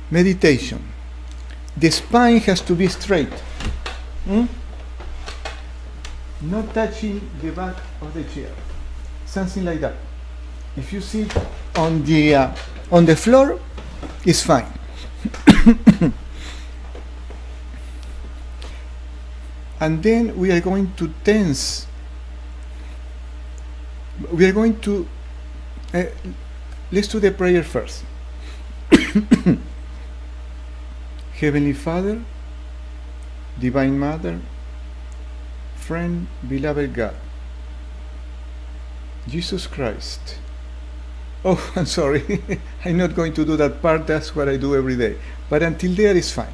Meditation. The spine has to be straight. Not touching the back of the chair. Something like that. If you sit on the floor, it's fine. And then we are going to tense. We are going to let's do the prayer first. Heavenly Father, Divine Mother, friend, beloved God, Jesus Christ. Oh, I'm sorry. I'm not going to do that part. That's what I do every day. But until there is fine.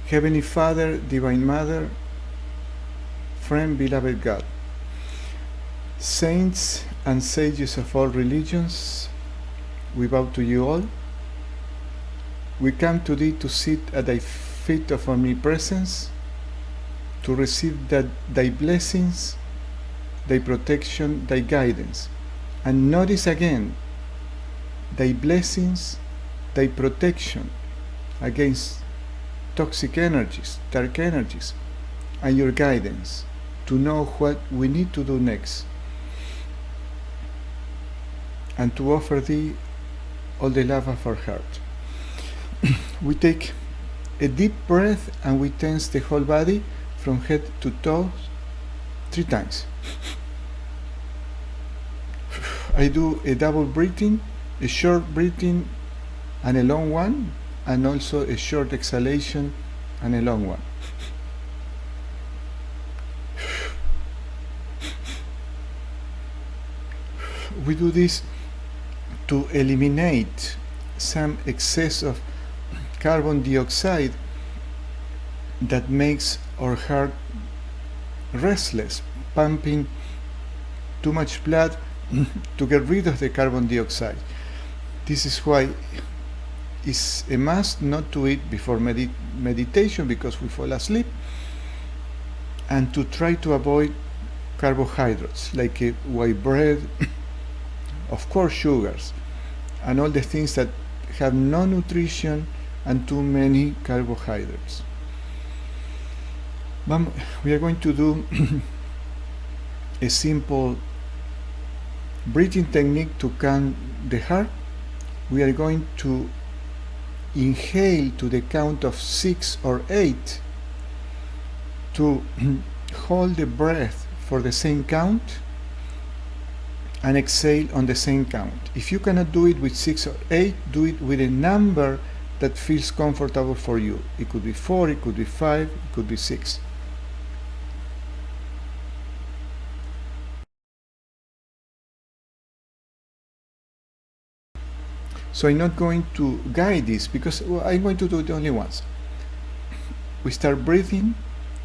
Heavenly Father, Divine Mother, friend, beloved God, saints and sages of all religions, we bow to you all. We come to thee to sit at thy feet of omnipresence, to receive thy blessings, thy protection, thy guidance. And notice again, thy blessings, thy protection against toxic energies, dark energies, and your guidance to know what we need to do next, and to offer thee all the love of our heart. We take a deep breath and we tense the whole body from head to toes 3 times. I do a double breathing, a short breathing and a long one, and also a short exhalation and a long one. We do this to eliminate some excess of carbon dioxide that makes our heart restless, pumping too much blood to get rid of the carbon dioxide. This is why it's a must not to eat before meditation, because we fall asleep, and to try to avoid carbohydrates like white bread, of course sugars, and all the things that have no nutrition and too many carbohydrates. We are going to do a simple breathing technique to calm the heart. We are going to inhale to the count of 6 or 8, to hold the breath for the same count, and exhale on the same count. If you cannot do it with 6 or 8, do it with a number that feels comfortable for you. It could be 4, it could be 5, it could be 6. So I'm not going to guide this because I'm going to do it only once. We start breathing.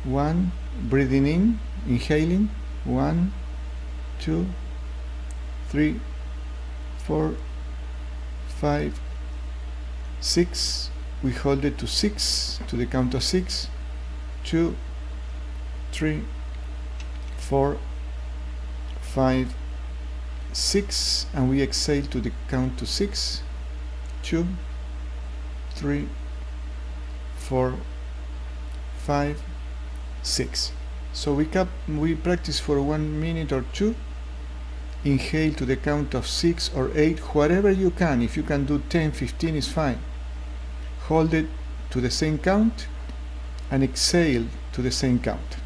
1, breathing in, inhaling. 1, 2, 3, 4, 5, 6. We hold it to 6, to the count of 6. 2, 3, 4, 5, 6, and we exhale to the count to 6. 2, 3, 4, 5, 6. So we practice for 1 minute or 2. Inhale to the count of 6 or 8, whatever you can. If you can do 10, 15 is fine. Hold it to the same count and exhale to the same count.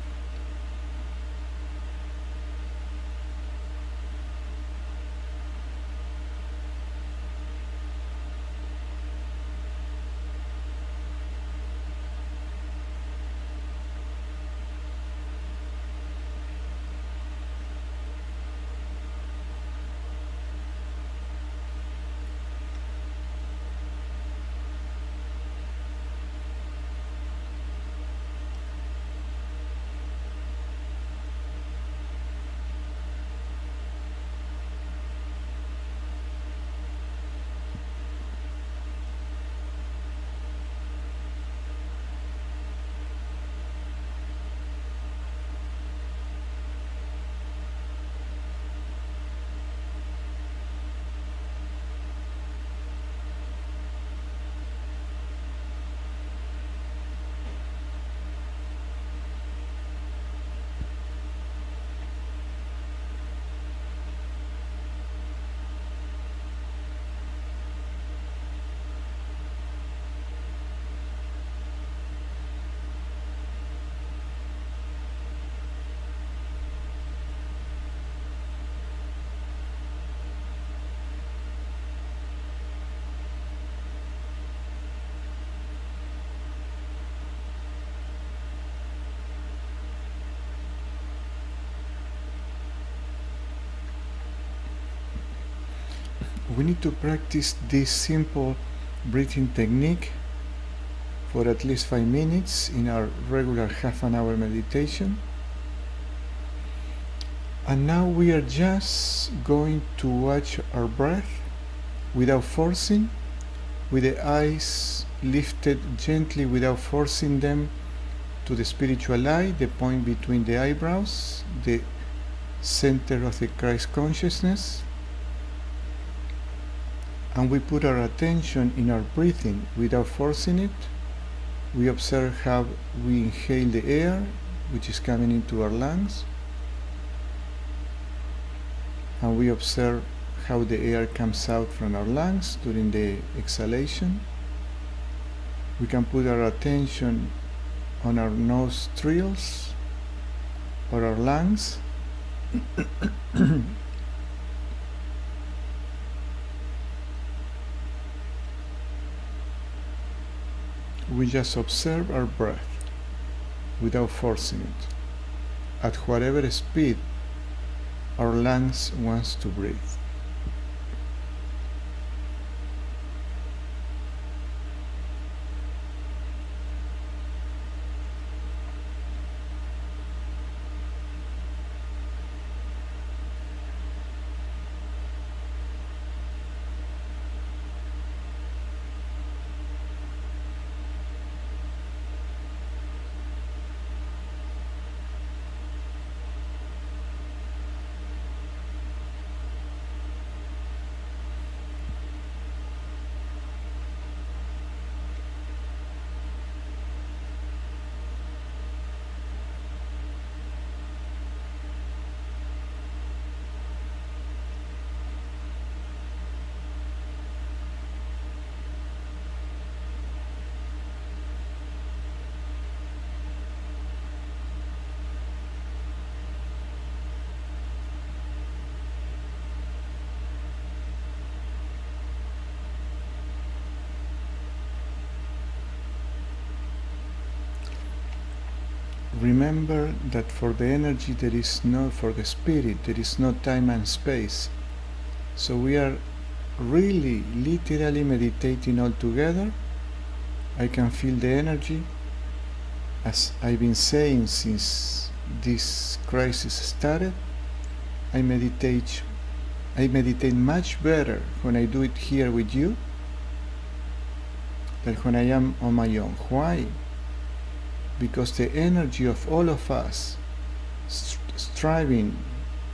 we need to practice this simple breathing technique for at least 5 minutes in our regular half an hour meditation. And now we are just going to watch our breath without forcing, with the eyes lifted gently without forcing them to the spiritual eye, the point between the eyebrows, the center of the Christ consciousness. And we put our attention in our breathing without forcing it. We observe how we inhale the air, which is coming into our lungs, and we observe how the air comes out from our lungs during the exhalation. We can put our attention on our nostrils or our lungs. We just observe our breath without forcing it, at whatever speed our lungs wants to breathe. Remember that for the energy there is no, for the spirit there is no time and space. So we are really literally meditating all together. I can feel the energy, as I've been saying since this crisis started. I meditate much better when I do it here with you than when I am on my own. Why? Because the energy of all of us striving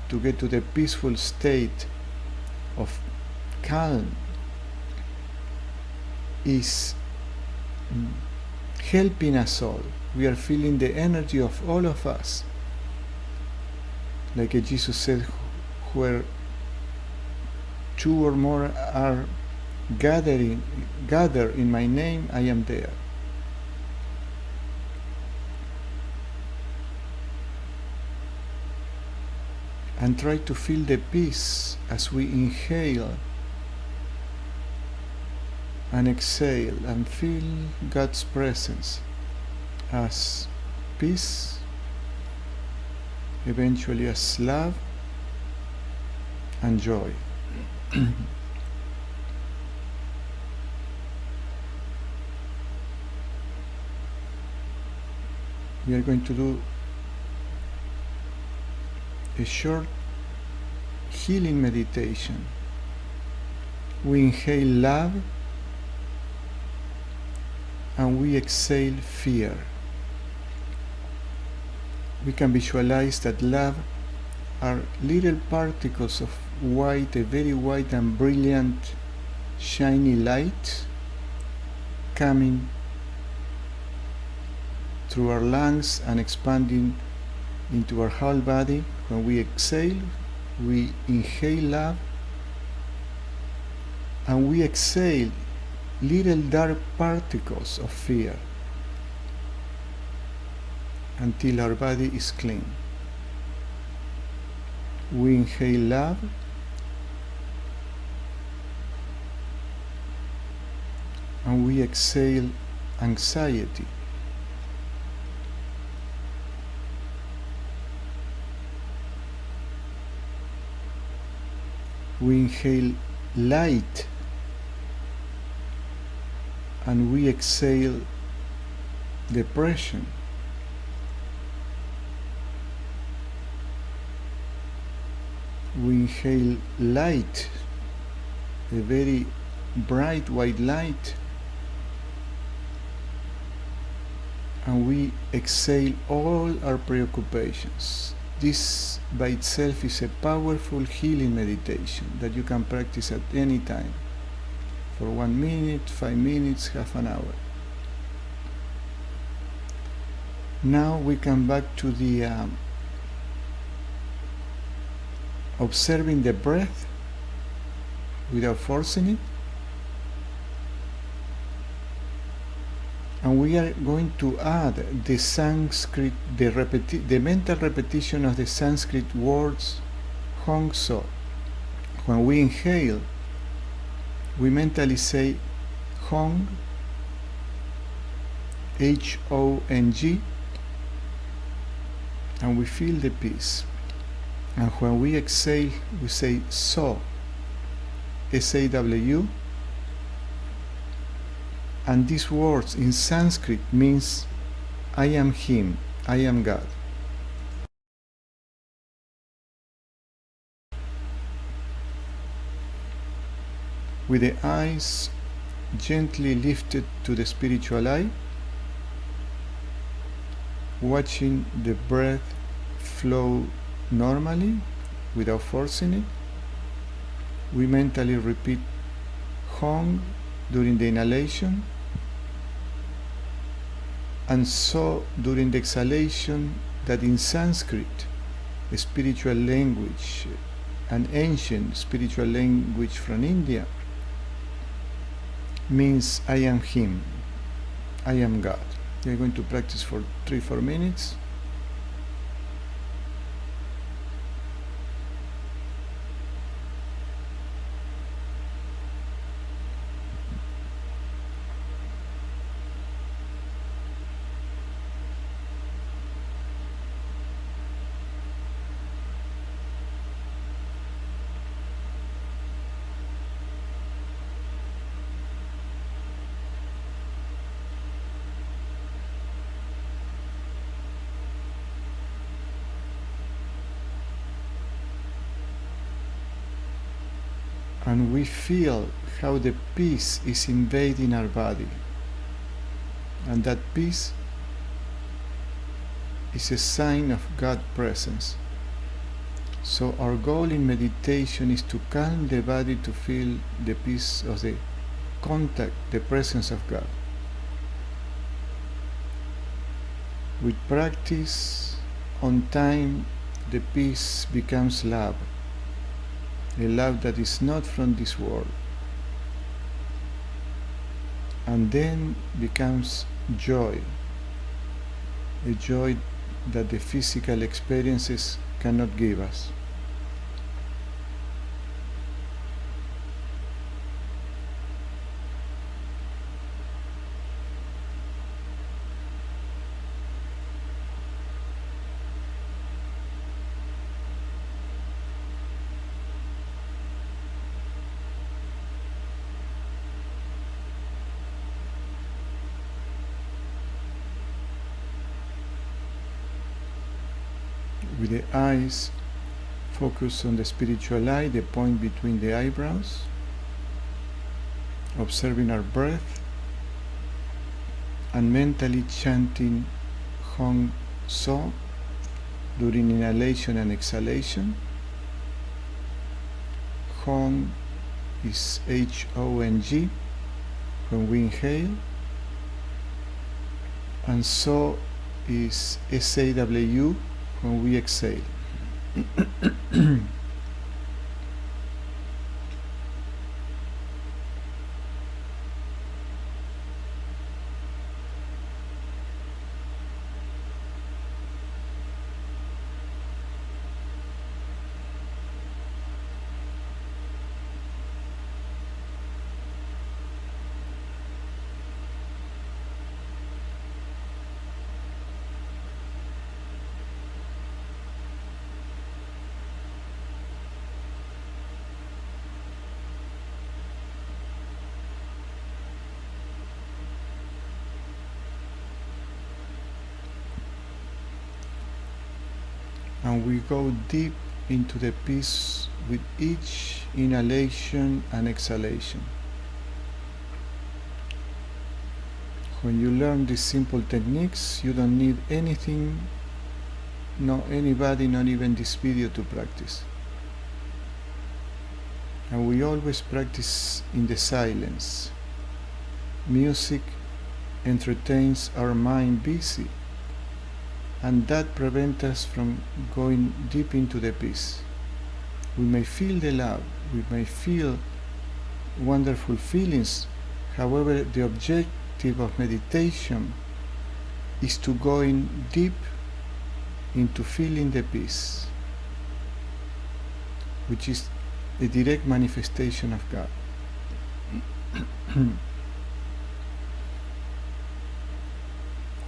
to get to the peaceful state of calm is helping us all. We are feeling the energy of all of us. Like Jesus said, where two or more are gathered in my name, I am there. And try to feel the peace as we inhale and exhale, and feel God's presence as peace, eventually as love and joy. We are going to do a short healing meditation. We inhale love and we exhale fear. We can visualize that love are little particles of white, a very white and brilliant, shiny light coming through our lungs and expanding into our whole body. When we exhale, we inhale love, and we exhale little dark particles of fear until our body is clean. We inhale love, and we exhale anxiety. We inhale light, and we exhale depression. We inhale light, a very bright white light, and we exhale all our preoccupations. This by itself is a powerful healing meditation that you can practice at any time, for 1 minute, 5 minutes, half an hour. Now we come back to the observing the breath without forcing it. And we are going to add the Sanskrit, the mental repetition of the Sanskrit words Hong So. When we inhale, we mentally say Hong, H-O-N-G, and we feel the peace. And when we exhale, we say So, S-A-W, and these words in Sanskrit means I am Him, I am God. With the eyes gently lifted to the spiritual eye, watching the breath flow normally without forcing it, we mentally repeat Hong during the inhalation and So during the exhalation, that in Sanskrit, a spiritual language, an ancient spiritual language from India, means I am Him, I am God. We are going to practice for 3-4 minutes. And we feel how the peace is invading our body. And that peace is a sign of God's presence. So our goal in meditation is to calm the body to feel the peace of the contact, the presence of God. With practice, on time, the peace becomes love. A love that is not from this world, and then becomes joy, a joy that the physical experiences cannot give us. With the eyes focus on the spiritual eye, the point between the eyebrows, observing our breath and mentally chanting Hong So during inhalation and exhalation. Hong is H-O-N-G when we inhale, and So is S-A-W when we exhale. and we go deep into the peace with each inhalation and exhalation. When you learn these simple techniques, you don't need anything, no anybody, not even this video to practice. And we always practice in the silence. Music entertains our mind busy, and that prevents us from going deep into the peace. We may feel the love, we may feel wonderful feelings. However, the objective of meditation is to go in deep into feeling the peace, which is a direct manifestation of God.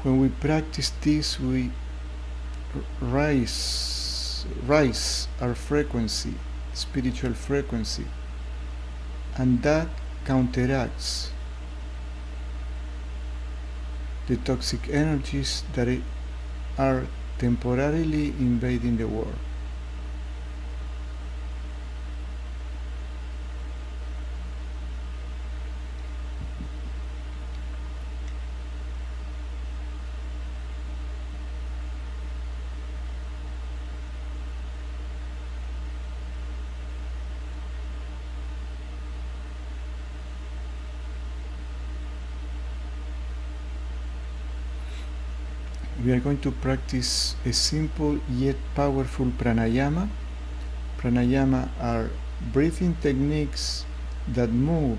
When we practice this, we rise our frequency, spiritual frequency, and that counteracts the toxic energies that are temporarily invading the world. We are going to practice a simple yet powerful pranayama. Pranayama are breathing techniques that move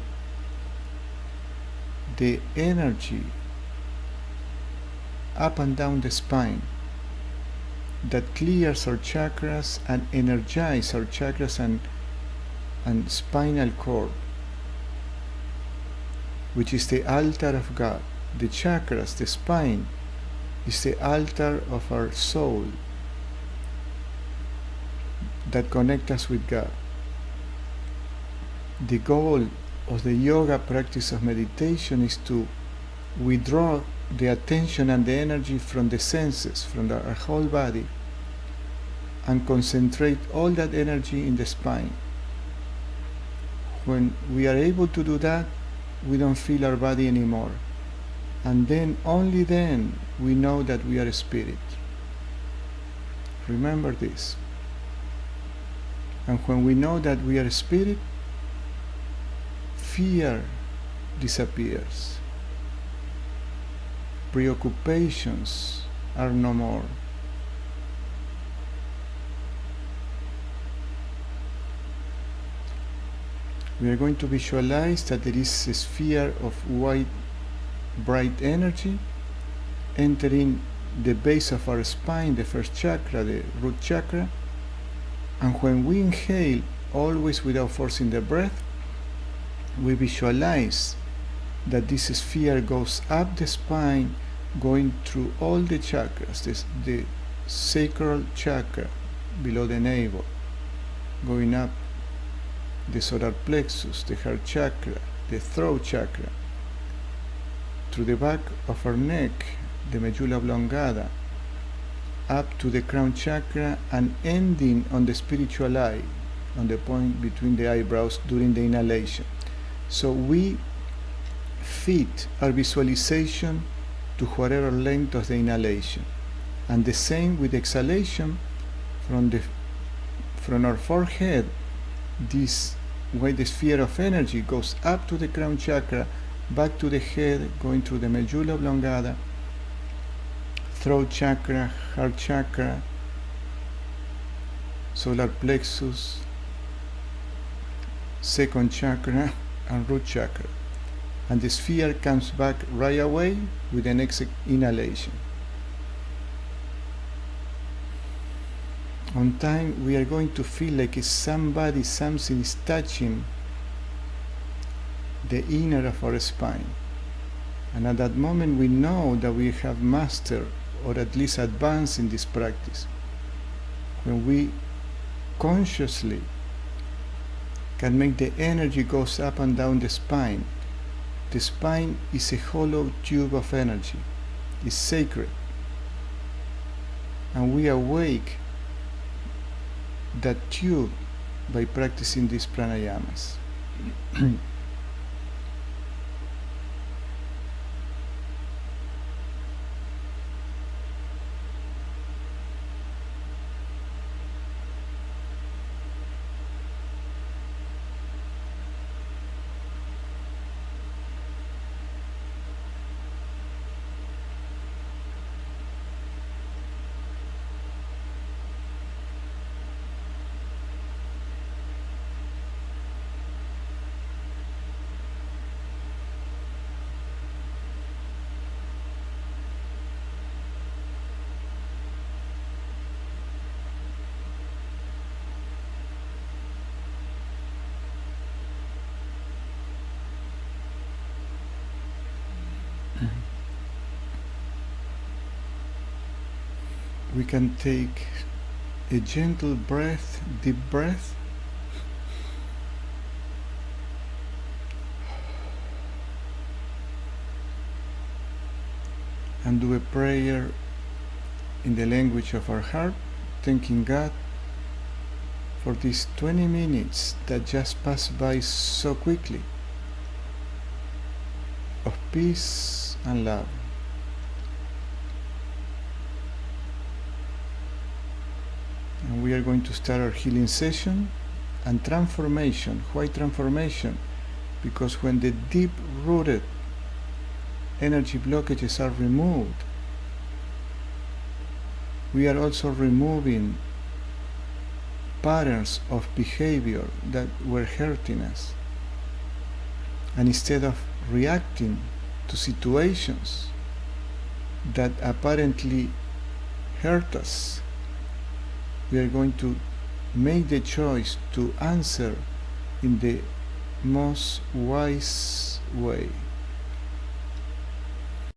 the energy up and down the spine, that clears our chakras and energizes our chakras and spinal cord, which is the altar of God. The chakras, the spine, is the altar of our soul that connects us with God. The goal of the yoga practice of meditation is to withdraw the attention and the energy from the senses, from our whole body, and concentrate all that energy in the spine. When we are able to do that, we don't feel our body anymore. And then, only then, we know that we are a spirit. Remember this. And when we know that we are a spirit, fear disappears. Preoccupations are no more. We are going to visualize that there is a sphere of white bright energy entering the base of our spine, the first chakra, the root chakra, and when we inhale, always without forcing the breath, we visualize that this sphere goes up the spine, going through all the chakras, the sacral chakra below the navel, going up the solar plexus, the heart chakra, the throat chakra, through the back of our neck, the medulla oblongata, up to the crown chakra, and ending on the spiritual eye, on the point between the eyebrows during the inhalation. So we fit our visualization to whatever length of the inhalation. And the same with exhalation, from our forehead, this way the sphere of energy goes up to the crown chakra, back to the head, going through the medulla oblongata, throat chakra, heart chakra, solar plexus, second chakra, and root chakra. And the sphere comes back right away with the next inhalation. On time, we are going to feel like something is touching the inner of our spine. And at that moment we know that we have mastered, or at least advanced in this practice. When we consciously can make the energy goes up and down the spine is a hollow tube of energy. It's sacred. And we awake that tube by practicing these pranayamas. We can take a gentle breath, deep breath, and do a prayer in the language of our heart, thanking God for these 20 minutes that just passed by so quickly, of peace and love. And we are going to start our healing session and transformation. Why transformation? Because when the deep-rooted energy blockages are removed, we are also removing patterns of behavior that were hurting us. And instead of reacting to situations that apparently hurt us, we are going to make the choice to answer in the most wise way.